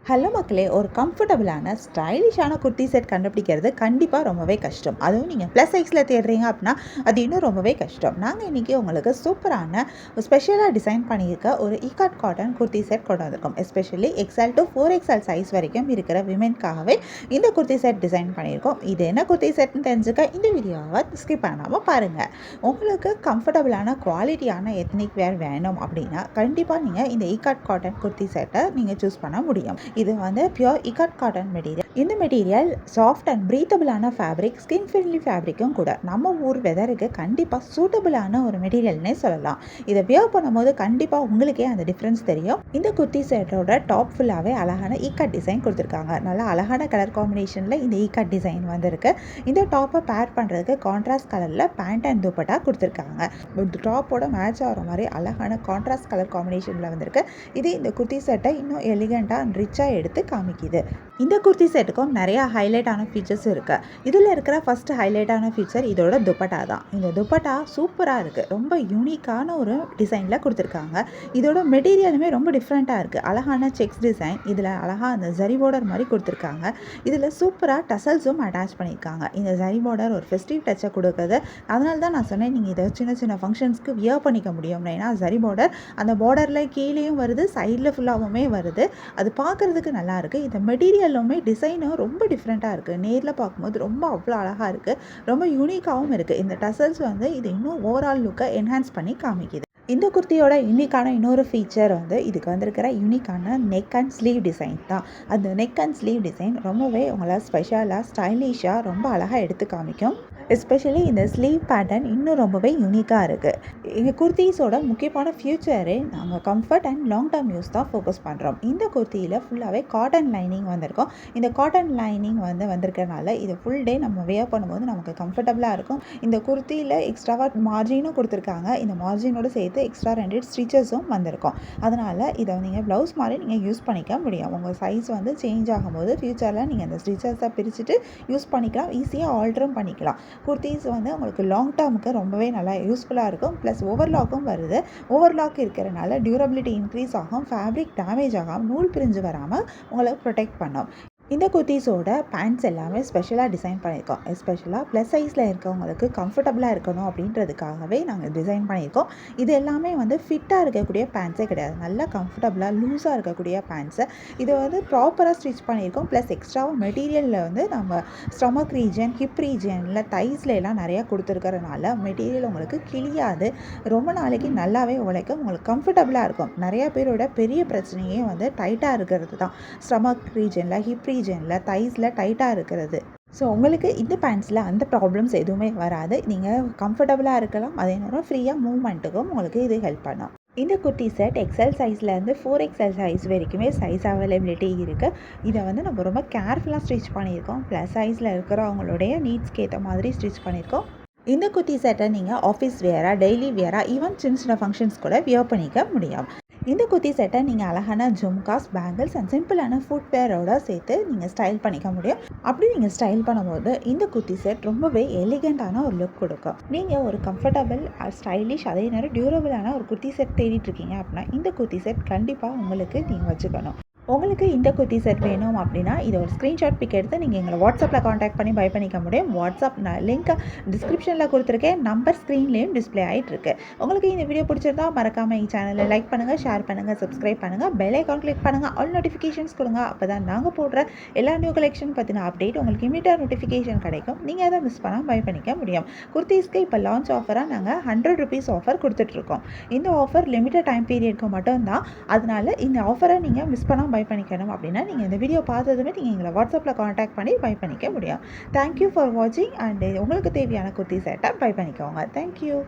Hello மக்களே, ஒரு கம்ஃபர்டபுளான ஸ்டைலிஷான குர்த்தி செட் கண்டுபிடிக்கிறது கண்டிப்பாக ரொம்பவே கஷ்டம். அதுவும் நீங்கள் ப்ளஸ் சைஸில் தேடுறீங்க அப்படின்னா அது இன்னும் ரொம்பவே கஷ்டம். நாங்கள் இன்றைக்கி உங்களுக்கு சூப்பரான ஸ்பெஷலாக டிசைன் பண்ணியிருக்க ஒரு ஈகாட் காட்டன் குர்த்தி செட் கொண்டு வந்திருக்கோம். Especially XL to 4XL size வரைக்கும் இருக்கிற விமென்காகவே இந்த குர்த்தி செட் டிசைன் பண்ணியிருக்கோம். இது என்ன குர்த்தி செட்னு தெரிஞ்சுக்க இந்த வீடியோவை ஸ்கிப் பண்ணாமல் பாருங்கள். உங்களுக்கு கம்ஃபர்டபுளான குவாலிட்டியான எத்னிக் வேர் வேணும் அப்படின்னா கண்டிப்பாக நீங்கள் இந்த ஈகாட் காட்டன் குர்த்தி செட்டை நீங்கள் சூஸ் பண்ண முடியும். இது வந்து பியூர் இகாட் காட்டன் மெட்டீரியல். இந்த மெட்டீரியல் சாஃப்ட் அண்ட் ப்ரீத்தபிளான ஃபேப்ரிக், ஸ்கின் ஃப்ரெண்ட்லி ஃபேப்ரிக்கும் கூட. நம்ம ஊர் வெதருக்கு கண்டிப்பாக சூட்டபிளான ஒரு மெட்டீரியல்னே சொல்லலாம். இதை வியர் பண்ணும்போது கண்டிப்பாக உங்களுக்கே அந்த டிஃப்ரென்ஸ் தெரியும். இந்த குர்த்தி செட்டோட டாப் ஃபுல்லாகவே அழகான ஈகாட் டிசைன் கொடுத்துருக்காங்க. நல்லா அழகான கலர் காம்பினேஷனில் இந்த ஈகாட் டிசைன் வந்திருக்கு. இந்த டாப்பை பேர் பண்ணுறதுக்கு கான்ட்ராஸ்ட் கலரில் பேண்ட் அண்ட் துப்பட்டா கொடுத்துருக்காங்க. டாப்போட மேட்ச் ஆகிற மாதிரி அழகான கான்ட்ராஸ்ட் கலர் காம்பினேஷனில் வந்திருக்கு. இது இந்த குர்த்தி செட்டை இன்னும் எலிகண்ட்டாக அண்ட் ரிச்சாக எடுத்து காமிக்குது. இந்த குர்த்தி செட்டுக்கும் நிறையா ஹைலைட்டான ஃபீச்சர்ஸ் இருக்குது. இதில் இருக்கிற ஃபஸ்ட்டு ஹைலைட்டான ஃபீச்சர் இதோட துப்பட்டா தான். இந்த துப்பட்டா சூப்பராக இருக்குது. ரொம்ப யூனிக்கான ஒரு டிசைனில் கொடுத்துருக்காங்க. இதோட மெட்டீரியலுமே ரொம்ப டிஃப்ரெண்ட்டாக இருக்குது. அழகான செக்ஸ் டிசைன், இதில் அழகாக அந்த ஜரி பார்டர் மாதிரி கொடுத்துருக்காங்க. இதில் சூப்பராக டசல்ஸும் அட்டாச் பண்ணியிருக்காங்க. இந்த ஜரி பார்டர் ஒரு ஃபெஸ்டிவ் டச்சை கொடுக்குது. அதனால தான் நான் சொன்னேன் நீங்கள் இதை சின்ன சின்ன ஃபங்க்ஷன்ஸ்க்கு வியர் பண்ணிக்க முடியும். ஏன்னா ஜரி பார்டர் அந்த பார்டரில் கீழேயும் வருது, சைடில் ஃபுல்லாகவுமே வருது. அது பார்க்குறதுக்கு நல்லாயிருக்கு. இந்த மெட்டீரியலுமே டிசைனும் ரொம்ப டிஃப்ரெண்ட்டாக இருக்குது. நேரில் பார்க்கும்போது ரொம்ப அவ்வளோ அழகாக இருக்குது. ரொம்ப யூனிக்காகவும் இருக்குது. இந்த டசல்ஸ் வந்து இது இன்னும் ஓவரால் லுக்கை என்ஹான்ஸ் பண்ணி காமிக்குது. இந்த குர்த்தியோட யூனிக்கான இன்னொரு ஃபீச்சர் வந்து இதுக்கு வந்திருக்கிற யூனிக்கான நெக் அண்ட் ஸ்லீவ் டிசைன் தான். அந்த நெக் அண்ட் ஸ்லீவ் டிசைன் ரொம்பவே உங்களை ஸ்பெஷலாக ஸ்டைலிஷாக ரொம்ப அழகாக எடுத்து காமிக்கும். எஸ்பெஷலி இந்த ஸ்லீவ் பேட்டர்ன் இன்னும் ரொம்பவே யூனிக்காக இருக்குது. எங்கள் குர்த்திஸோட முக்கியமான ஃபியூச்சரே நாங்கள் comfort and long term use தான் ஃபோக்கஸ் பண்ணுறோம். இந்த குர்த்தியில் ஃபுல்லாகவே காட்டன் லைனிங் வந்திருக்கும். இந்த காட்டன் லைனிங் வந்திருக்கனால இது ஃபுல் டே நம்ம வியர் பண்ணும்போது நமக்கு கம்ஃபர்டபுளாக இருக்கும். இந்த குர்த்தியில் எக்ஸ்ட்ராவாக மார்ஜினும் கொடுத்துருக்காங்க. இந்த மார்ஜினோடு சேர்த்து எக்ஸ்ட்ரா 2 ஸ்டிச்சஸும் வந்திருக்கும். அதனால் இதை நீங்கள் ப்ளவுஸ் மாதிரி நீங்கள் யூஸ் பண்ணிக்க முடியும். உங்கள் சைஸ் வந்து சேஞ்ச் ஆகும்போது ஃப்யூச்சரில் நீங்கள் அந்த ஸ்டிச்சஸை பிரிச்சுட்டு யூஸ் பண்ணிக்கலாம். ஈஸியாக ஆல்டரும் பண்ணிக்கலாம். குர்த்திஸ் வந்து உங்களுக்கு லாங் டேர்முக்கு ரொம்பவே நல்லா யூஸ்ஃபுல்லாக இருக்கும். ப்ளஸ் ஓவர்லாக்கும் வருது. ஓவர்லாக் இருக்கிறனால டியூரபிலிட்டி இன்க்ரீஸ் ஆகும். ஃபேப்ரிக் டேமேஜ் ஆகாமல், நூல் பிரிஞ்சு வராமல் உங்களை ப்ரொடெக்ட் பண்ணும். இந்த குர்த்திஸோட பேண்ட்ஸ் எல்லாமே ஸ்பெஷலாக டிசைன் பண்ணியிருக்கோம். எஸ்பெஷலாக ப்ளஸ் சைஸில் இருக்கவங்களுக்கு கம்ஃபர்டபுளாக இருக்கணும் அப்படின்றதுக்காகவே நாங்கள் டிசைன் பண்ணியிருக்கோம். இது எல்லாமே வந்து ஃபிட்டாக இருக்கக்கூடிய பேண்ட்ஸே கிடையாது. நல்லா கம்ஃபர்டபுளாக லூஸாக இருக்கக்கூடிய பேண்ட்ஸு. இதை வந்து ப்ராப்பராக ஸ்டிச் பண்ணியிருக்கோம். ப்ளஸ் எக்ஸ்ட்ராவாக மெட்டீரியலில் வந்து நம்ம ஸ்டொமக் ரீஜன், ஹிப் ரீஜனில், தைஸில் எல்லாம் நிறையா கொடுத்துருக்கறனால மெட்டீரியல் உங்களுக்கு கிழியாது. ரொம்ப நாளைக்கு நல்லாவே உழைக்கும். உங்களுக்கு கம்ஃபர்டபுளாக இருக்கும். நிறையா பேரோட பெரிய பிரச்சனையே வந்து டைட்டாக இருக்கிறது தான். ஸ்டொமக் ரீஜனில், ஹிப் ரீஜனில், தைஸில் டைட்டாக இருக்கிறது. ஸோ உங்களுக்கு இந்த பேண்ட்ஸில் அந்த ப்ராப்ளம்ஸ் எதுவுமே வராது. நீங்கள் கம்ஃபர்டபுளாக இருக்கலாம். அதே நேரம் ஃப்ரீயாக மூவ்மெண்ட்டுக்கும் உங்களுக்கு இது ஹெல்ப் பண்ணும். இந்த kurti set XL சைஸ்லேருந்து 4XL size வரைக்குமே சைஸ் அவைலபிலிட்டி இருக்குது. இதை வந்து நம்ம ரொம்ப கேர்ஃபுல்லாக ஸ்டிச் பண்ணியிருக்கோம். ப்ளஸ் சைஸில் இருக்கிறவங்களுடைய நீட்ஸ்க்கு ஏற்ற மாதிரி ஸ்டிச் பண்ணியிருக்கோம். இந்த குர்த்தி செட்டை நீங்கள் ஆஃபீஸ் வியராக, டெய்லி வியராக, ஈவன் சின்ன சின்ன ஃபங்க்ஷன்ஸ் கூட வியர் பண்ணிக்க முடியும். இந்த குர்த்தி செட்டை நீங்கள் அழகான ஜும்காஸ், பேங்கிள்ஸ் அண்ட் சிம்பிளான ஃபுட்வேரோட சேர்த்து நீங்கள் ஸ்டைல் பண்ணிக்க முடியும். அப்படி நீங்கள் ஸ்டைல் பண்ணும்போது இந்த குர்த்தி செட் ரொம்பவே எலிகண்ட்டான ஒரு லுக் கொடுக்கும். நீங்கள் ஒரு கம்ஃபர்டபுள், ஸ்டைலிஷ், அதே நேரம் டியூரபிளான ஒரு குர்த்தி செட் தேடிட்டு இருக்கீங்க அப்படின்னா இந்த குர்த்தி செட் கண்டிப்பாக உங்களுக்கு நீங்கள் வச்சுக்கணும். உங்களுக்கு இந்த குர்த்தி செட் வேணும் அப்படின்னா இதை ஒரு ஸ்க்ரீன்ஷாட் பிக் எடுத்து நீங்கள் எங்களை வாட்ஸ்அப்பில் காண்டாக்ட் பண்ணி பை பண்ணிக்க முடியும். வாட்ஸ்அப் லிங்க் டிஸ்கிரிப்ஷனில் கொடுத்துருக்கேன். நம்பர் ஸ்க்ரீன்லேயும் டிஸ்பிளே ஆகிட்டு இருக்கு. உங்களுக்கு இந்த வீடியோ பிடிச்சிருந்தா மறக்காமல் இந்த சேனலை லைக் பண்ணுங்கள், ஷேர் பண்ணுங்கள், சப்ஸ்கிரைப் பண்ணுங்கள், பெல் ஐக்கான் கிளிக் பண்ணுங்கள், ஆல் நோட்டிஃபிகேஷன்ஸ் கொடுங்க. அப்போ தான் நாங்கள் போடுற எல்லா நியூ கலெக்ஷன் பற்றின அப்டேட் உங்களுக்கு இமீடியட் நோட்டிஃபிகேஷன் கிடைக்கும். நீங்கள் அதை மிஸ் பண்ணால் பை பண்ணிக்க முடியும். குர்த்திஸ்க்கு இப்போ லான்ச் ஆஃபராக நாங்கள் 100 rupees ஆஃபர் கொடுத்துட்ருக்கோம். இந்த ஆஃபர் லிமிட்டட் டைம் பீரியட்க்கு மட்டும்தான். அதனால் இந்த ஆஃபரை நீங்கள் மிஸ் பண்ணால் பை பண்ணிக்கணும் அப்படின்னா நீங்கள் இந்த வீடியோ பார்த்ததுமே நீங்கள் எங்களை வாட்ஸ்அப்பில் காண்டாக்ட் பண்ணி பை பண்ணிக்க முடியும். தேங்க்யூ ஃபார் வாட்சிங். அண்ட் உங்களுக்கு தேவையான குர்த்தி செட்டை பை பண்ணிக்கோங்க. தேங்க்யூ.